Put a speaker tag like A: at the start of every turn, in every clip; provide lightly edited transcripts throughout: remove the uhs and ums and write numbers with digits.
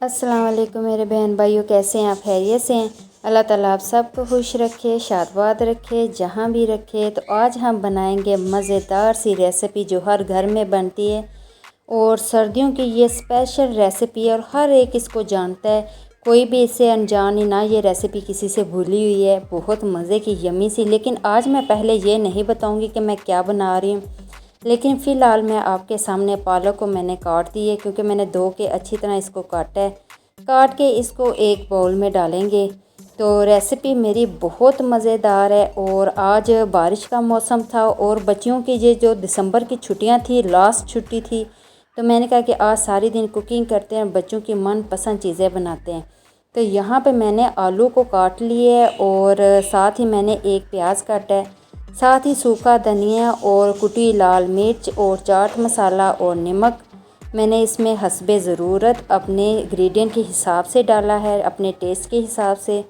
A: अस्सलाम वालेकुम मेरे बहन भाइयों, कैसे हैं आप? खैरियत से हैं? अल्लाह ताला आप सबको खुश रखे, शादबाद रखे, जहाँ भी रखे। तो आज हम बनाएंगे मज़ेदार सी रेसिपी जो हर घर में बनती है और सर्दियों की ये स्पेशल रेसिपी है और हर एक इसको जानता है। कोई भी इससे अनजान ही ना, ये रेसिपी किसी से भूली हुई है। बहुत मज़े की यमी सी। लेकिन आज मैं पहले ये नहीं बताऊँगी कि मैं क्या बना रही हूँ, लेकिन फ़िलहाल मैं आपके सामने पालक को मैंने काट दी है, क्योंकि मैंने धो के अच्छी तरह इसको काटा है। काट के इसको एक बाउल में डालेंगे। तो रेसिपी मेरी बहुत मज़ेदार है। और आज बारिश का मौसम था और बच्चियों की ये जो दिसंबर की छुट्टियां थी, लास्ट छुट्टी थी, तो मैंने कहा कि आज सारी दिन कुकिंग करते हैं, बच्चों की मनपसंद चीज़ें बनाते हैं। तो यहाँ पे मैंने आलू को काट लिए है और साथ ही मैंने एक प्याज काटा है, साथ ही सूखा धनिया और कुटी लाल मिर्च और चाट मसाला और नमक मैंने इसमें हस्बे ज़रूरत अपने इंग्रेडिएंट के हिसाब से डाला है, अपने टेस्ट के हिसाब से।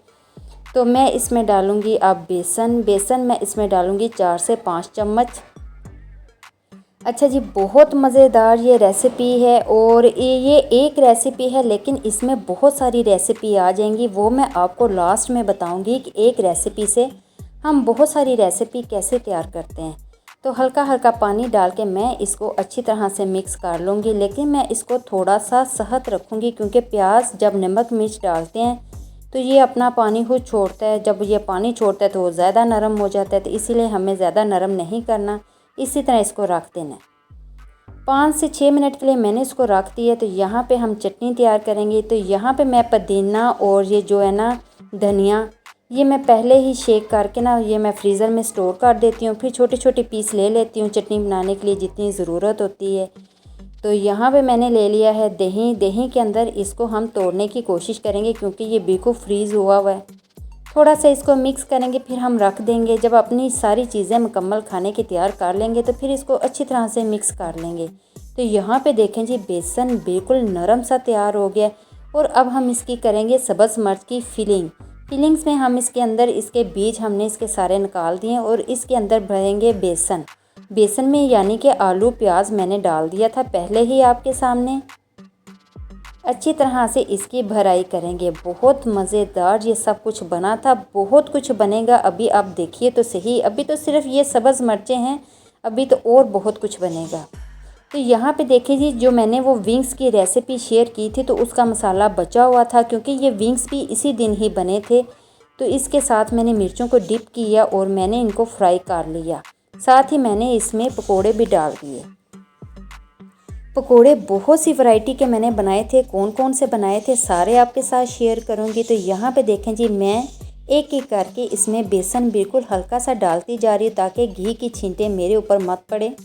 A: तो मैं इसमें डालूँगी अब बेसन मैं इसमें डालूँगी 4 से 5 चम्मच। अच्छा जी, बहुत मज़ेदार ये रेसिपी है और ये एक रेसिपी है, लेकिन इसमें बहुत सारी रेसिपी आ जाएंगी। वो मैं आपको लास्ट में बताऊंगी कि एक रेसिपी से हम बहुत सारी रेसिपी कैसे तैयार करते हैं। तो हल्का हल्का पानी डाल के मैं इसको अच्छी तरह से मिक्स कर लूँगी, लेकिन मैं इसको थोड़ा सा सख्त रखूँगी, क्योंकि प्याज जब नमक मिर्च डालते हैं तो ये अपना पानी खुद छोड़ता है। जब ये पानी छोड़ता है तो वो ज़्यादा नरम हो जाता है, तो इसीलिए हमें ज़्यादा नरम नहीं करना, इसी तरह इसको रख देना। 5 से 6 मिनट के लिए मैंने इसको रख दिया। तो यहाँ पे हम चटनी तैयार करेंगे। तो यहाँ पे मैं पुदीना और ये जो है ना धनिया, ये मैं पहले ही शेक करके ना ये मैं फ्रीज़र में स्टोर कर देती हूँ। फिर छोटे छोटे पीस ले लेती हूँ चटनी बनाने के लिए जितनी ज़रूरत होती है। तो यहाँ पे मैंने ले लिया है दही के अंदर इसको हम तोड़ने की कोशिश करेंगे, क्योंकि ये बिल्कुल फ्रीज़ हुआ हुआ है। थोड़ा सा इसको मिक्स करेंगे, फिर हम रख देंगे। जब अपनी सारी चीज़ें मुकम्मल खाने की तैयार कर लेंगे तो फिर इसको अच्छी तरह से मिक्स कर लेंगे। तो यहाँ पे देखें जी, बेसन बिल्कुल नरम सा तैयार हो गया। और अब हम इसकी करेंगे सब्ज़ मिर्च की फिलिंग्स में हम इसके अंदर इसके बीज हमने इसके सारे निकाल दिए और इसके अंदर भरेंगे बेसन में, यानी कि आलू प्याज मैंने डाल दिया था पहले ही आपके सामने। अच्छी तरह से इसकी भराई करेंगे। बहुत मज़ेदार ये सब कुछ बना था, बहुत कुछ बनेगा अभी, आप देखिए तो सही। अभी तो सिर्फ ये सब्ज़ मिर्चें हैं, अभी तो और बहुत कुछ बनेगा। तो यहाँ पे देखिए जी, जो मैंने वो विंग्स की रेसिपी शेयर की थी तो उसका मसाला बचा हुआ था, क्योंकि ये विंग्स भी इसी दिन ही बने थे। तो इसके साथ मैंने मिर्चों को डिप किया और मैंने इनको फ्राई कर लिया। साथ ही मैंने इसमें पकोड़े भी डाल दिए। पकोड़े बहुत सी वैरायटी के मैंने बनाए थे, कौन कौन से बनाए थे सारे आपके साथ शेयर करूंगी। तो यहाँ पे देखें जी, मैं एक एक करके इसमें बेसन बिल्कुल हल्का सा डालती जा रही हूँ, ताकि घी की छींटे मेरे ऊपर मत पड़े।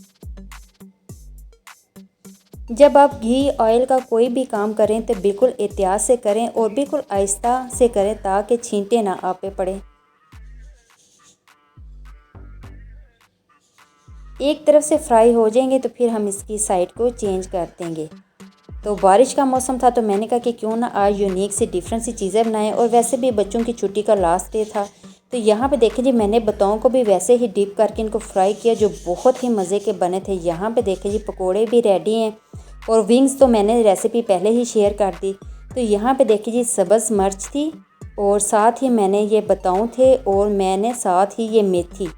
A: जब आप घी ऑयल का कोई भी काम करें तो बिल्कुल एहतियात से करें और बिल्कुल आहिस्ता से करें, ताकि छींटे ना आप पे पड़े। एक तरफ से फ्राई हो जाएंगे तो फिर हम इसकी साइड को चेंज कर देंगे। तो बारिश का मौसम था तो मैंने कहा कि क्यों ना आज यूनिक सी डिफरेंट सी चीज़ें बनाएं, और वैसे भी बच्चों की छुट्टी का लास्ट डे था। तो यहाँ पे देखें जी, मैंने बताओं को भी वैसे ही डिप करके इनको फ्राई किया, जो बहुत ही मज़े के बने थे। यहाँ पे देखें जी, पकोड़े भी रेडी हैं और विंग्स तो मैंने रेसिपी पहले ही शेयर कर दी। तो यहाँ पे देखिए जी, सब्ज़ मिर्च थी और साथ ही मैंने ये बताऊँ थे और मैंने साथ ही ये मेथी।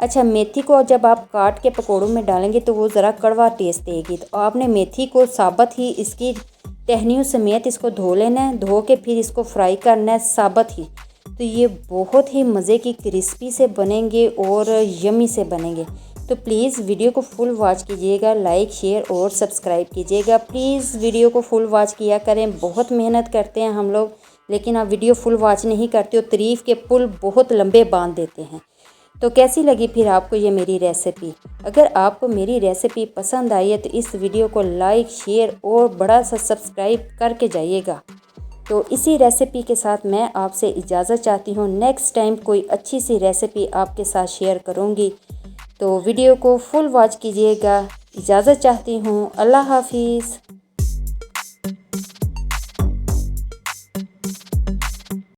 A: अच्छा, मेथी को जब आप काट के पकोड़ों में डालेंगे तो वो ज़रा कड़वा टेस्ट देगी। तो आपने मेथी को साबुत ही इसकी टहनियों समेत इसको धो लेना है, धो के फिर इसको फ्राई करना है साबुत ही। तो ये बहुत ही मज़े की क्रिस्पी से बनेंगे और यमी से बनेंगे। तो प्लीज़ वीडियो को फुल वॉच कीजिएगा, लाइक शेयर और सब्सक्राइब कीजिएगा। प्लीज़ वीडियो को फुल वॉच किया करें, बहुत मेहनत करते हैं हम लोग, लेकिन आप वीडियो फुल वॉच नहीं करते हो, तारीफ़ के पुल बहुत लंबे बांध देते हैं। तो कैसी लगी फिर आपको ये मेरी रेसिपी? अगर आपको मेरी रेसिपी पसंद आई है तो इस वीडियो को लाइक शेयर और बड़ा सा सब्सक्राइब करके जाइएगा। तो इसी रेसिपी के साथ मैं आपसे इजाज़त चाहती हूँ। नेक्स्ट टाइम कोई अच्छी सी रेसिपी आपके साथ शेयर करूँगी, तो वीडियो को फुल वॉच कीजिएगा। इजाज़त चाहती हूँ। अल्लाह हाफिज़।